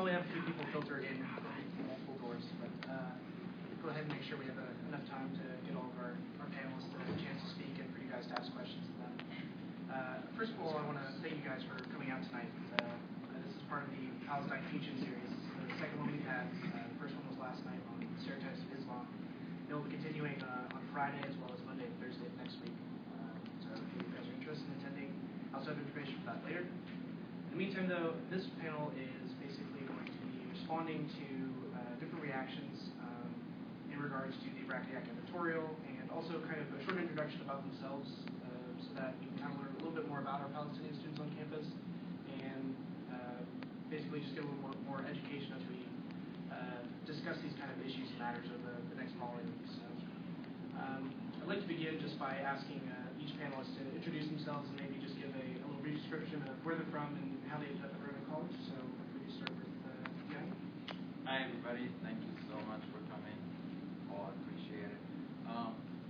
probably have a few people filter in from multiple doors, but go ahead and make sure we have enough time to get all of our panelists a chance to speak and for you guys to ask questions of them. First of all, I want to thank you guys for coming out tonight. This is part of the Palestine Teach-In series. This is the second one we've had. The first one was last night on stereotypes of Islam. It will be continuing on Friday as well as Monday and Thursday of next week. So if you guys are interested in attending, I'll also have information for that later. In the meantime, though, this panel is basically going to be responding to different reactions in regards to the Brakiak editorial, and also kind of a short introduction about themselves, so that you can kind of learn a little bit more about our Palestinian students on campus, and basically just get a little more education as we discuss these kind of issues and matters over the next following weeks. So, I'd like to begin just by asking each panelist to introduce themselves and maybe just give a little brief description of where they're from and how they ended up at Roanoke College. So we start with Yanni. Hi everybody, thank you so much for coming. All appreciate it.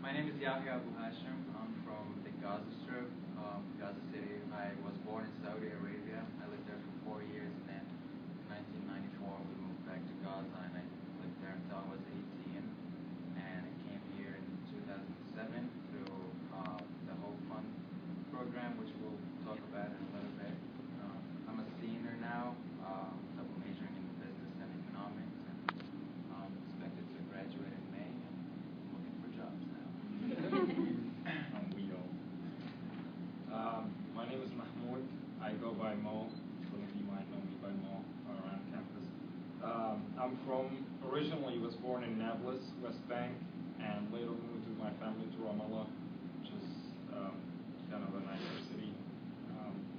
My name is Yahya Abu Hashim. I'm from the Gaza Strip, Gaza City. I was born in Saudi Arabia. I lived there for 4 years, and then in 1994 we moved back to Gaza, and I lived there until I was 18. And I came here in 2007 through the Hope Fund program, which we'll talk about in a little bit. I'm a senior now, double majoring in business and economics, and expected to graduate in May, and looking for jobs now. My name is Mahmoud. I go by Mo. Some of you might know me by Mo around campus. Originally was born in Nablus, West Bank, and later moved with my family to Ramallah, which is kind of a nicer city,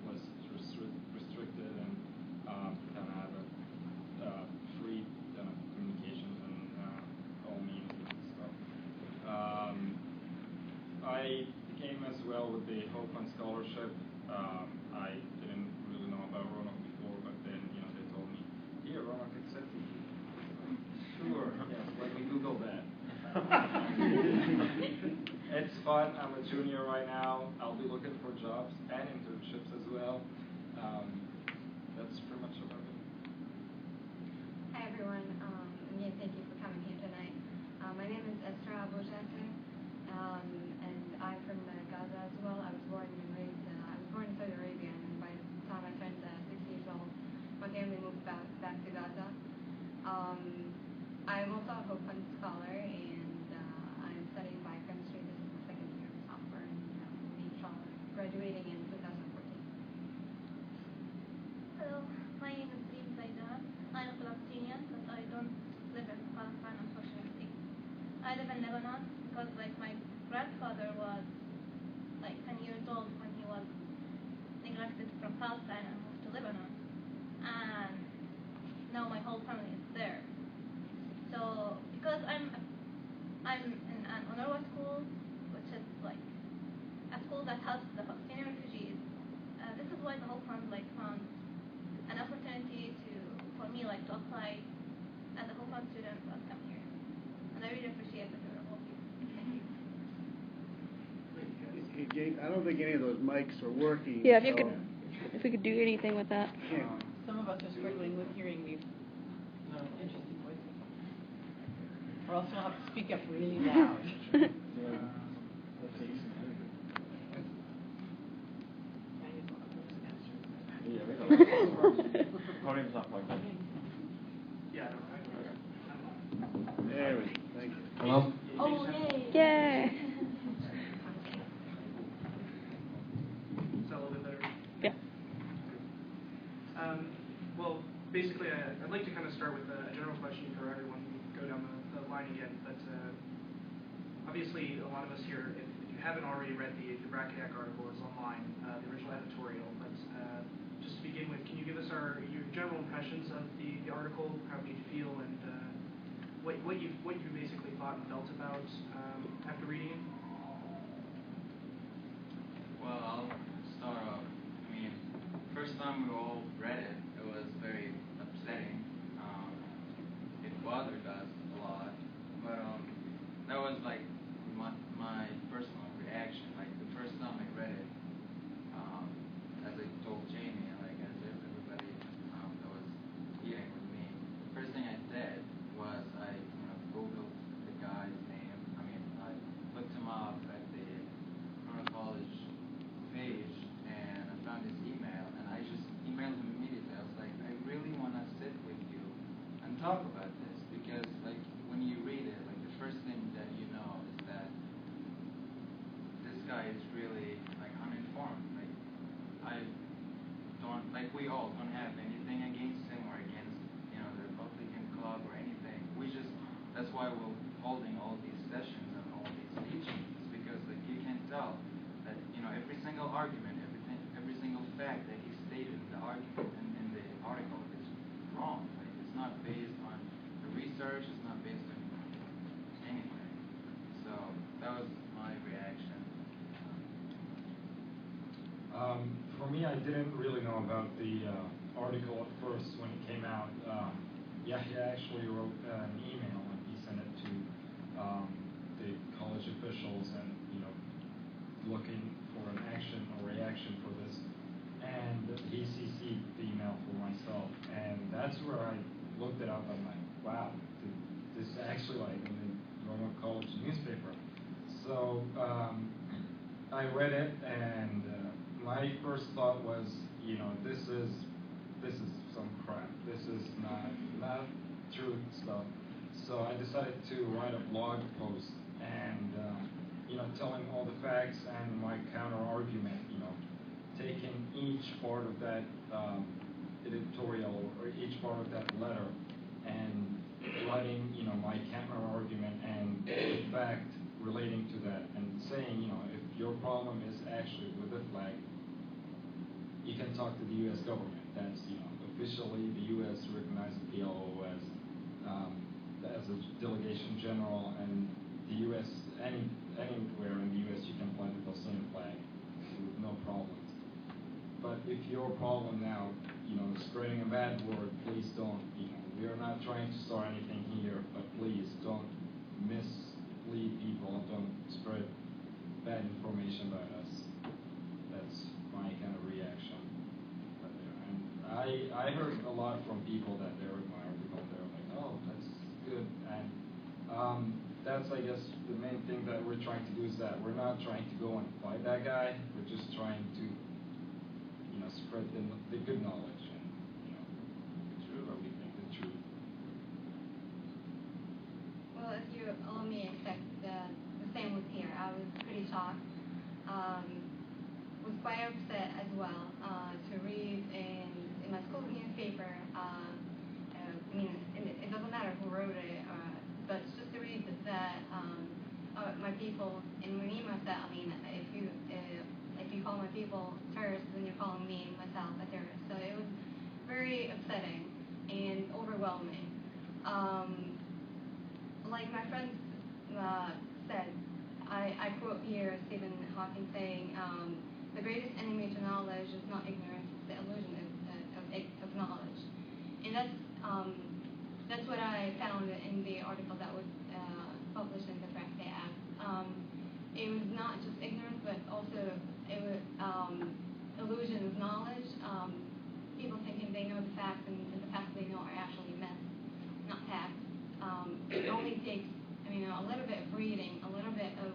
less restricted, and kind of have a free kind of communications and all means and stuff. I came as well with the Hope Fund Scholarship. I didn't really know about Roanoke before, but then they told me, "Here, Roanoke accepted you." Sure. Yes. Let me Google that. It's fun. I'm a junior right now. I'll be looking for jobs and internships as well. That's pretty much about it. Hi everyone. Again, thank you for coming here tonight. My name is Esra Abu Shasim, and I'm from Gaza as well. I was born and raised. I was born in Saudi Arabia, and by the time I turned 6 years old, my family moved back to Gaza. I'm also a Hope Fund scholar, and I'm studying biochemistry. This is my second year of sophomore, and we'll be graduating in 2014. Hello, my name is Reem Zaidan. I'm a Palestinian, but I don't live in Palestine, unfortunately. I live in Lebanon because, my grandfather was 10 years old when he was neglected from Palestine and moved to Lebanon, and now my whole family is there. So because I'm in an UNRWA school, which is a school that helps the Palestinian refugees, this is why the whole fund found an opportunity for me to apply as a whole fund student and come here, and I really appreciate that you're all here. Thank you. Hey Jake, I don't think any of those mics are working. Yeah, if we could do anything with that. Some of us are struggling with hearing these interesting voices. Or else we'll have to speak up really loud. Podium's not plugged in. Yeah. There we go. Thank you. Hello? Oh, yay! Yay! Is that a little bit better? Yeah. Well, basically, I'd like to kind of start with a general question for everyone. Go down the line again, but obviously, a lot of us here, if you haven't already read the Brakiak article, it's online, the original editorial. But just to begin with, can you give us your general impressions of the article, how it made you feel, and what you basically thought and felt about after reading it? Well, I'll start off. First time we all read it, it was very upsetting. It bothered us a lot, but that was my personal reaction. The first time I read it, as I told Jamie, as if everybody that was eating with talk about this because, like, when you read it, like, the first thing that you know is that this guy is really, like, uninformed. Like, I don't, like, we all don't have anything against him or against, you know, the Republican club or anything. We just, that's why we're holding all these sessions and all these teachings, because, like, you can tell that, you know, every single argument, every single fact that he stated in the argument and in the article is wrong. Like, it's not based on the research, it's not based on anything. So that was my reaction. For me, I didn't really know about the article at first when it came out. Yahya actually wrote an email and he sent it to the college officials and, you know, looking for an action or reaction for this. And he CC'd the email for myself. And that's where I looked it up. I'm like, wow, this is actually like in the Roanoke College newspaper. So I read it, and my first thought was, you know, this is some crap. This is not truth stuff. So I decided to write a blog post and you know, telling all the facts and my counter argument. You know, taking each part of that editorial or each part of that letter and writing, you know, my counter argument and the fact relating to that, and saying, you know, if your problem is actually with the flag, you can talk to the U.S. government. That's, you know, officially the U.S. recognizes the PLO as a delegation general, and the U.S. anywhere in the U.S. you can fly the Palestinian flag with no problems. But if your problem now, you know, spreading a bad word, please don't. You know, we are not trying to start anything here, but please don't mislead people. Don't spread bad information about us. That's my kind of reaction right there. And I heard a lot from people that they read my article. They're like, oh, that's good. And that's, I guess, the main thing that we're trying to do is that we're not trying to go and fight that guy. We're just trying to, you know, spread the good knowledge and, you know, the truth, what we think the truth. Well, if you allow me to say the same was here. I was pretty shocked. Was quite upset as well to read in my school newspaper. I mean, it doesn't matter who wrote it, but just to read that my people, and when you myself, I mean, if you call my people terrorists, then you're calling me myself a terrorist. So it was very upsetting and overwhelming. Like my friend said, I quote here Stephen Hawking saying, the greatest enemy to knowledge is not ignorance, it's the illusion of knowledge. And that's what I found in the article that was published in the Press Day Act. It was not just ignorance, but also it was illusion of knowledge. People thinking they know the facts, and the facts they know are actually myths, not facts. It only takes, I mean, a little bit of reading, a little bit of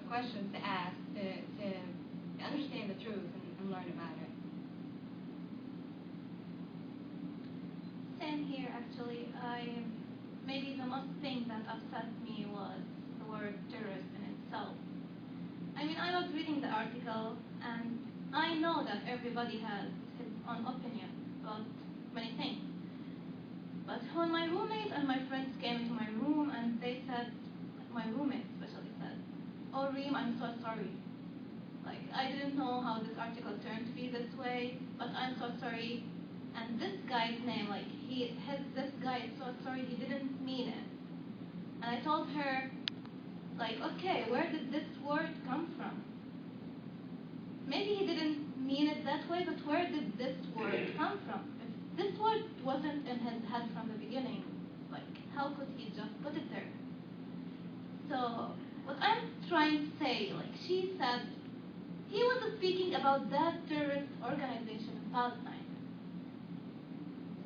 questions to ask to understand the truth and learn about it. Same here, actually. Maybe the most thing that upset me was the word terrorist in itself. I mean, I was reading the article, and I know that everybody has his own opinion about many things. But when my roommate and my friends came into my room and they said, my roommate especially said, oh, Reem, I'm so sorry. Like, I didn't know how this article turned to be this way, but I'm so sorry. And this guy's name, like, this guy is so sorry, he didn't mean it. And I told her, like, okay, where did this word come from? Maybe he didn't mean it that way, but where did this word come from? If this word wasn't in his head from the beginning, like, how could he just put it there? So, what I'm trying to say, like, she said, he wasn't speaking about that terrorist organization in Palestine.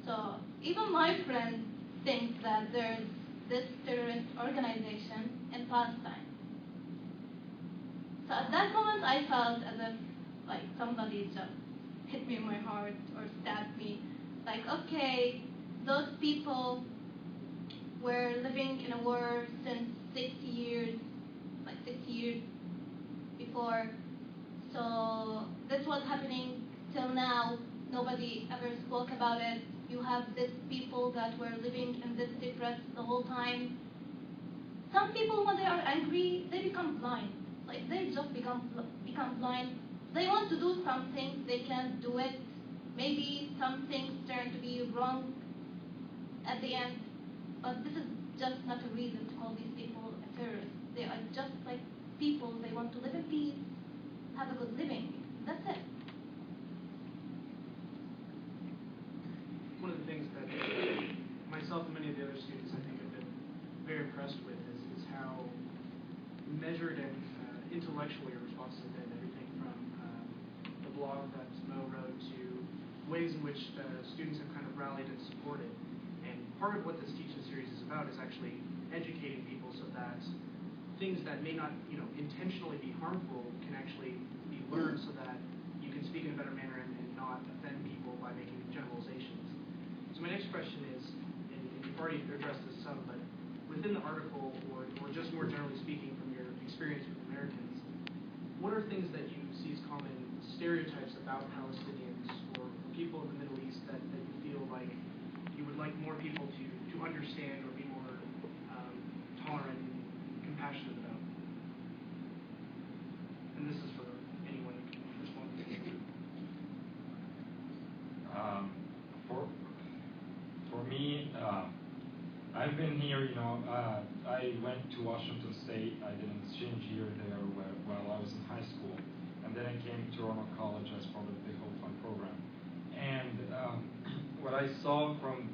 So, even my friend thinks that there's this terrorist organization in Palestine. So at that moment, I felt as if, like, somebody just hit me in my heart or stabbed me. Like, okay, those people were living in a war since 60 years, like 60 years before. So this was happening till now. Nobody ever spoke about it. You have these people that were living in this depressed the whole time. Some people, when they are angry, they become blind. Like they just become blind. They want to do something, they can't do it. Maybe some things turn to be wrong at the end. But this is just not a reason to call these people a terrorist. They are just like people. They want to live in peace, have a good living. That's it. One of the things that myself and many of the other students, I think, have been very impressed with is how measured and intellectual your responses have been. Everything from the blog that Mo wrote to ways in which students have kind of rallied and supported. And part of what this teaching series is about is actually educating people so that things that may not, intentionally be harmful can actually be learned so that you can speak in a better manner and not offend people by making generalizations. So my next question is, and you've already addressed this some, but within the article, or just more generally speaking from your experience with Americans, what are things that you see as common stereotypes about Palestinians or people in the Middle East that you feel like you would like more people to understand or be more tolerant and compassionate about? And this is for anyone who can respond. For me, I've been here, I went to Washington State. I did an exchange year there while I was in high school. And then I came to Roanoke College as part of the Hope Fund program. And what I saw from,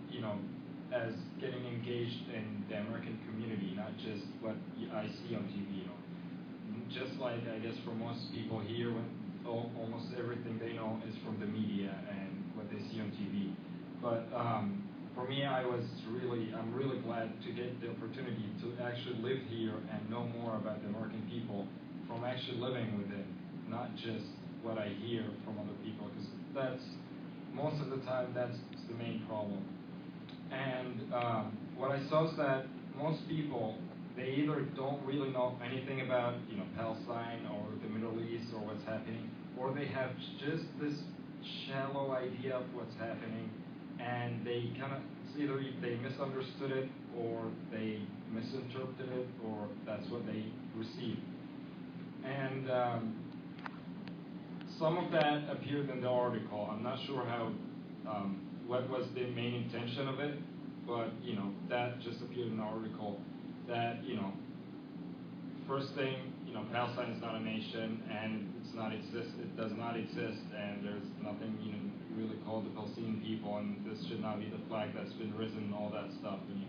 as getting engaged in the American community, not just what I see on TV, just like I guess for most people here, almost everything they know is from the media and what they see on TV. But for me, I'm really glad to get the opportunity to actually live here and know more about the American people from actually living with it, not just what I hear from other people, because that's, most of the time, that's the main problem. And what I saw is that most people, they either don't really know anything about, Palestine or the Middle East or what's happening, or they have just this shallow idea of what's happening, and they kind of, either they misunderstood it, or they misinterpreted it, or that's what they received. And some of that appeared in the article. I'm not sure how, what was the main intention of it, but, that just appeared in the article. That, first thing, Palestine is not a nation, and it does not exist, and there's nothing, really called the Palestinian people, and this should not be the flag that's been risen and all that stuff. And,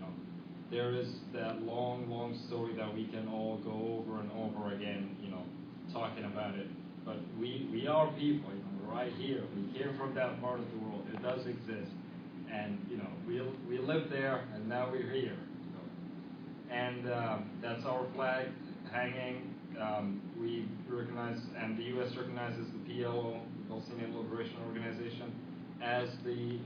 there is that long, long story that we can all go over and over again, talking about it. But we are people, we're right here. We came from that part of the world. It does exist. And, we live there, and now we're here. And that's our flag hanging. We recognize, and the U.S. recognizes the PLO, the Palestinian Liberation Organization, as the